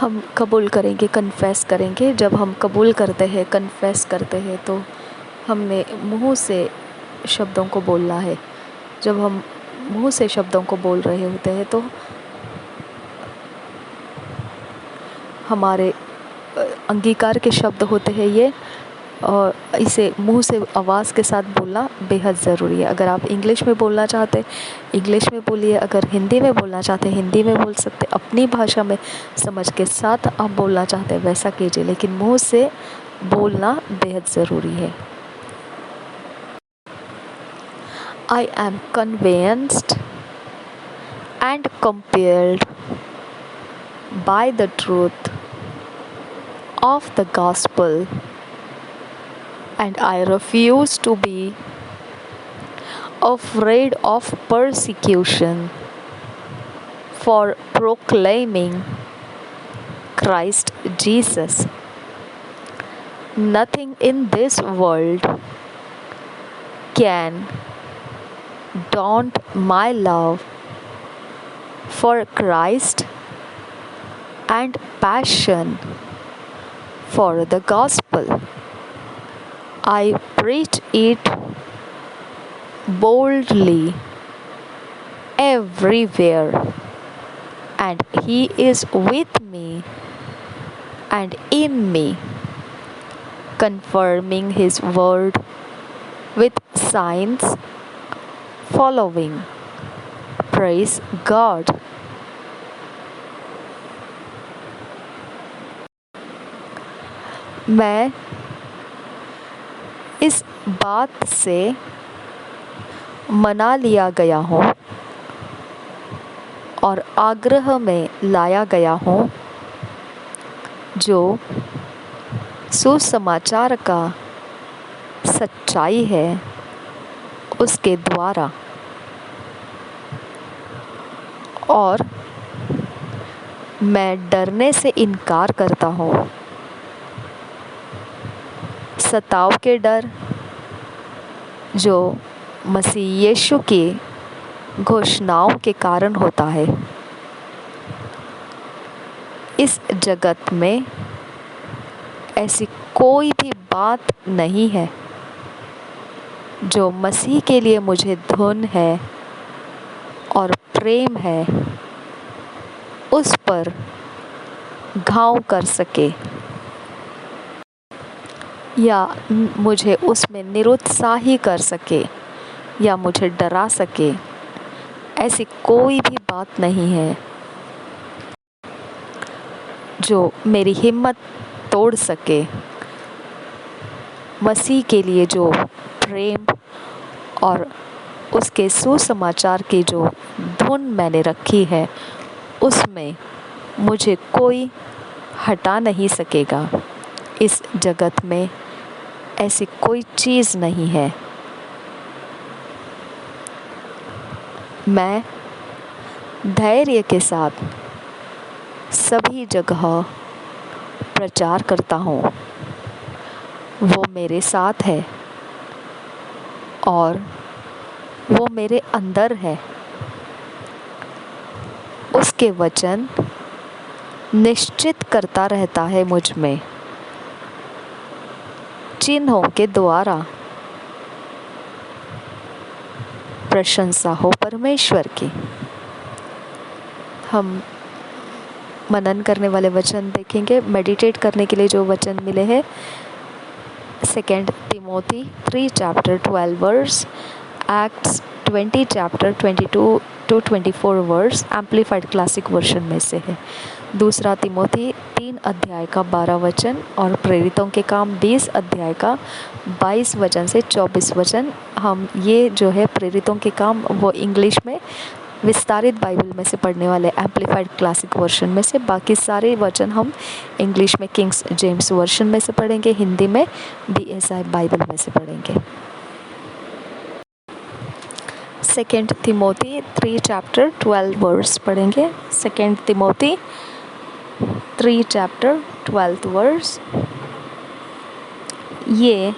हम कबूल करेंगे, कन्फेस करेंगे। जब हम कबूल करते हैं, कन्फेस करते हैं, तो हमने मुंह से शब्दों को बोलना है। जब हम मुंह से शब्दों को बोल रहे होते हैं तो हमारे अंगीकार के शब्द होते हैं ये, और इसे मुंह से आवाज़ के साथ बोलना बेहद ज़रूरी है। अगर आप इंग्लिश में बोलना चाहते इंग्लिश में बोलिए, अगर हिंदी में बोलना चाहते हिंदी में बोल सकते, अपनी भाषा में समझ के साथ आप बोलना चाहते हैं वैसा कीजिए, लेकिन मुंह से बोलना बेहद ज़रूरी है। I am convinced and compelled by the truth of the gospel, and I refuse to be afraid of persecution for proclaiming Christ Jesus. Nothing in this world can daunt my love for Christ and passion for the gospel. I preach it boldly everywhere, and He is with me and in me, confirming His word with signs following. Praise God. मैं इस बात से मना लिया गया हूँ और आग्रह में लाया गया हूँ जो सुसमाचार का सच्चाई है उसके द्वारा, और मैं डरने से इनकार करता हूँ। सताव के डर जो मसीह यीशु की घोषणाओं के कारण होता है। इस जगत में ऐसी कोई भी बात नहीं है जो मसीह के लिए मुझे धुन है और प्रेम है उस पर घाव कर सके या मुझे उसमें निरुत्साही कर सके या मुझे डरा सके। ऐसी कोई भी बात नहीं है जो मेरी हिम्मत तोड़ सके। मसीह के लिए जो प्रेम और उसके सुसमाचार की जो धुन मैंने रखी है उसमें मुझे कोई हटा नहीं सकेगा। इस जगत में ऐसी कोई चीज़ नहीं है। मैं धैर्य के साथ सभी जगह प्रचार करता हूँ। वो मेरे साथ है और वो मेरे अंदर है। उसके वचन निश्चित करता रहता है मुझ में चिन्हों के द्वारा। प्रशंसा हो परमेश्वर की। हम मनन करने वाले वचन देखेंगे। मेडिटेट करने के लिए जो वचन मिले हैं 2 Timothy 3 chapter 12 verse, Acts 20 chapter 22 to 24 verse, amplified classic version में से है। 2 तिमोथी 3 अध्याय का 12 वचन और प्रेरितों के काम 20 अध्याय का 22 वचन से 24 वचन। हम ये जो है प्रेरितों के काम वो इंग्लिश में विस्तारित बाइबल में से पढ़ने वाले एम्पलीफाइड क्लासिक वर्जन में से। बाकी सारे वचन हम इंग्लिश में किंग्स जेम्स वर्जन में से पढ़ेंगे, हिंदी में BSI बाइबल में से पढ़ेंगे। 2 तिमोथी 3 chapter 12 verse पढ़ेंगे। 2 Timothy 3 chapter 12 verse। Yea,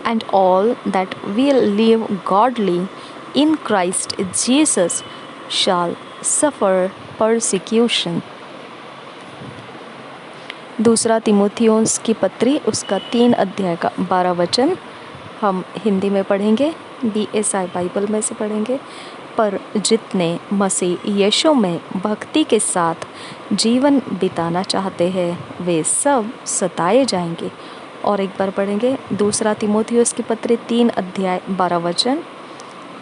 and all that will live godly in Christ Jesus shall suffer persecution. दूसरा तीमुथियुस की पत्री उसका 3 अध्याय का 12 वचन हम हिंदी में पढ़ेंगे, BSI बाइबल में से पढ़ेंगे। पर जितने मसीह यीशु में भक्ति के साथ जीवन बिताना चाहते हैं वे सब सताए जाएंगे। और एक बार पढ़ेंगे दूसरा तीमुथियुस की पत्री 3 अध्याय 12 वचन।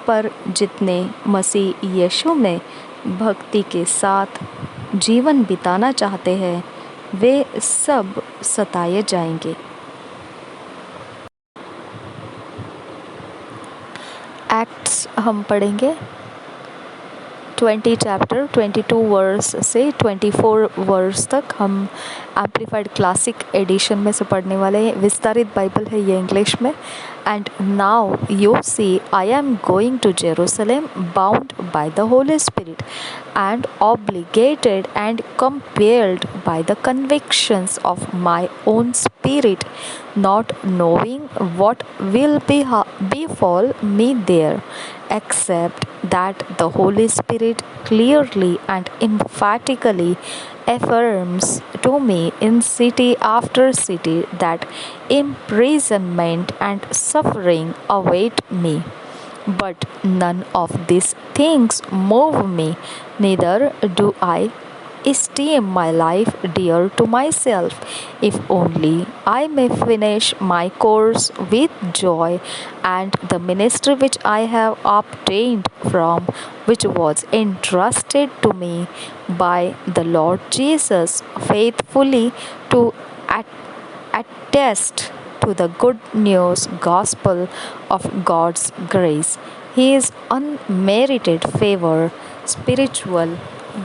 पर जितने मसीह यीशु में भक्ति के साथ जीवन बिताना चाहते हैं वे सब सताए जाएंगे। एक्ट्स हम पढ़ेंगे 20 चैप्टर 22 वर्स से 24 वर्स तक हम एम्पलीफाइड क्लासिक एडिशन में से पढ़ने वाले हैं। विस्तारित बाइबल है ये इंग्लिश में। And now you see I am going to Jerusalem bound by the Holy Spirit and obligated and compelled by the convictions of my own spirit, not knowing what will befall me there, except that the Holy Spirit clearly and emphatically affirms to me in city after city that imprisonment and suffering await me. But none of these things move me, neither do I esteem my life dear to myself, if only I may finish my course with joy, and the ministry which I have obtained from which was entrusted to me by the Lord Jesus faithfully to attest to the good news gospel of God's grace, His unmerited favor, spiritual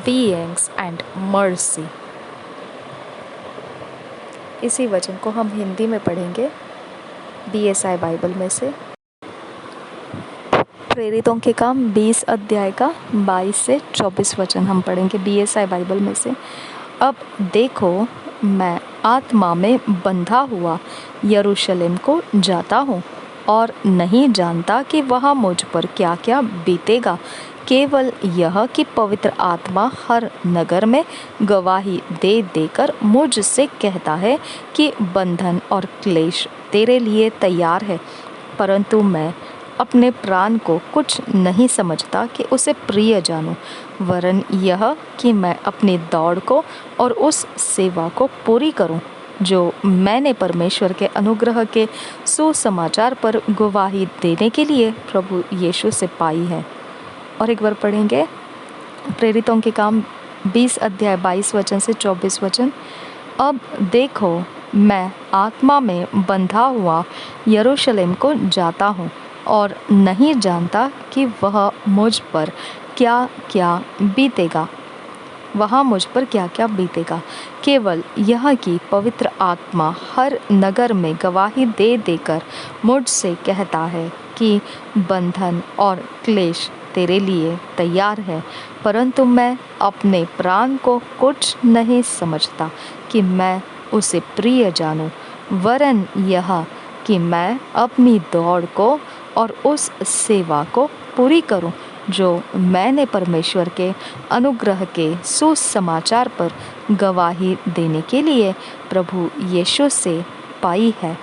beings and mercy। इसी वचन को हम हिंदी में पढ़ेंगे BSI Bible में से। प्रेरितों के काम 20 अध्याय का 22 से 24 वचन हम पढ़ेंगे BSI बाइबल में से। अब देखो मैं आत्मा में बंधा हुआ यरूशलेम को जाता हूँ और नहीं जानता कि वहाँ मुझ पर क्या क्या बीतेगा, केवल यह कि पवित्र आत्मा हर नगर में गवाही दे देकर मुझसे कहता है कि बंधन और क्लेश तेरे लिए तैयार है। परंतु मैं अपने प्राण को कुछ नहीं समझता कि उसे प्रिय जानूं, वरन यह कि मैं अपनी दौड़ को और उस सेवा को पूरी करूं जो मैंने परमेश्वर के अनुग्रह के सुसमाचार पर गवाही देने के लिए प्रभु यीशु से पाई है। और एक बार पढ़ेंगे प्रेरितों के काम 20 अध्याय 22 वचन से 24 वचन। अब देखो मैं आत्मा में बंधा हुआ यरूशलेम को जाता हूँ और नहीं जानता कि वह मुझ पर क्या क्या बीतेगा, वहाँ मुझ पर क्या क्या बीतेगा, केवल यह कि पवित्र आत्मा हर नगर में गवाही दे देकर मुझसे कहता है कि बंधन और क्लेश तेरे लिए तैयार है। परंतु मैं अपने प्राण को कुछ नहीं समझता कि मैं उसे प्रिय जानूं, वरन यह कि मैं अपनी दौड़ को और उस सेवा को पूरी करूं जो मैंने परमेश्वर के अनुग्रह के सुसमाचार पर गवाही देने के लिए प्रभु यीशु से पाई है।